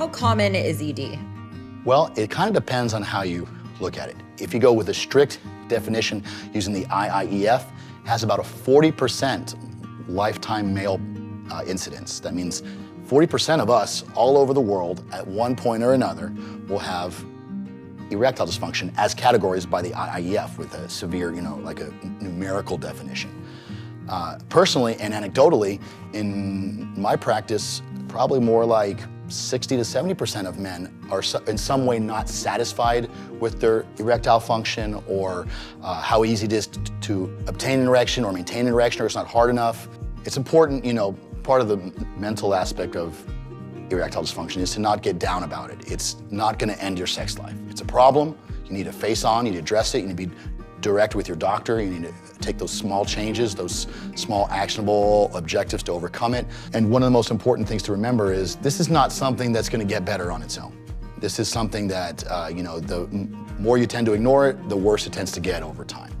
how common is ED? Well, it kind of depends on how you look at it. If you go with a strict definition using the IIEF, it has about a 40% lifetime male incidence. That means 40% of us all over the world at one point or another will have erectile dysfunction as categorized by the IIEF with a severe, like a numerical definition. Personally and anecdotally, in my practice, probably more like 60 to 70% of men are in some way not satisfied with their erectile function or how easy it is to obtain an erection or maintain an erection, or it's not hard enough. It's important, part of the mental aspect of erectile dysfunction is to not get down about it. It's not gonna end your sex life. It's a problem, you need to face on, you need to address it, you need to be direct with your doctor, you need to take those small changes, those small actionable objectives to overcome it. And one of the most important things to remember is this is not something that's gonna get better on its own. This is something that, the more you tend to ignore it, the worse it tends to get over time.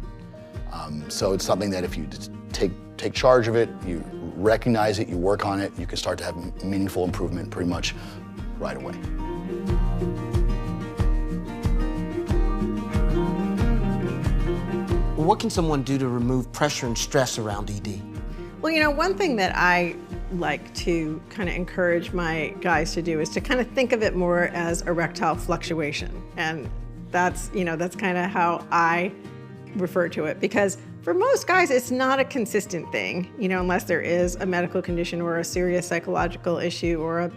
So it's something that if you take charge of it, you recognize it, you work on it, you can start to have meaningful improvement pretty much right away. What can someone do to remove pressure and stress around ED? Well, one thing that I like to kind of encourage my guys to do is to kind of think of it more as erectile fluctuation. And that's kind of how I refer to it, because for most guys, it's not a consistent thing, unless there is a medical condition or a serious psychological issue or a,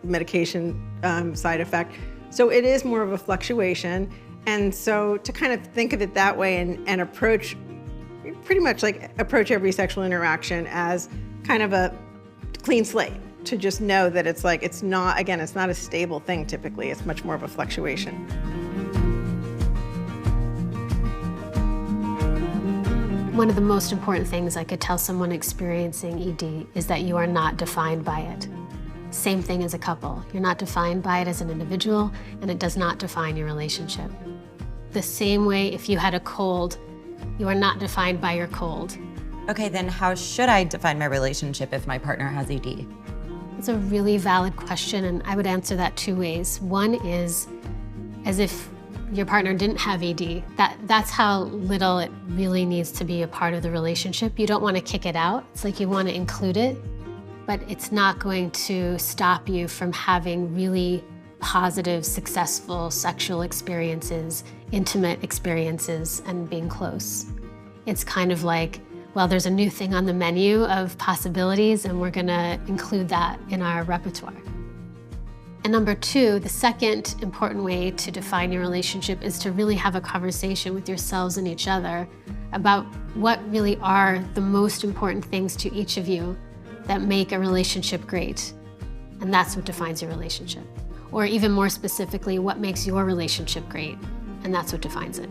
medication side effect. So it is more of a fluctuation. And so to kind of think of it that way and approach, pretty much approach every sexual interaction as kind of a clean slate, to just know that it's not a stable thing typically, it's much more of a fluctuation. One of the most important things I could tell someone experiencing ED is that you are not defined by it. Same thing as a couple. You're not defined by it as an individual, and it does not define your relationship. The same way if you had a cold, you are not defined by your cold. Okay, then how should I define my relationship if my partner has ED? It's a really valid question, and I would answer that two ways. One is as if your partner didn't have ED. That's how little it really needs to be a part of the relationship. You don't want to kick it out. It's like you want to include it, but it's not going to stop you from having really positive, successful sexual experiences, intimate experiences, and being close. It's kind of like, well, there's a new thing on the menu of possibilities, and we're gonna include that in our repertoire. And number two, the second important way to define your relationship is to really have a conversation with yourselves and each other about what really are the most important things to each of you that make a relationship great. And that's what defines your relationship. Or even more specifically, what makes your relationship great? And that's what defines it.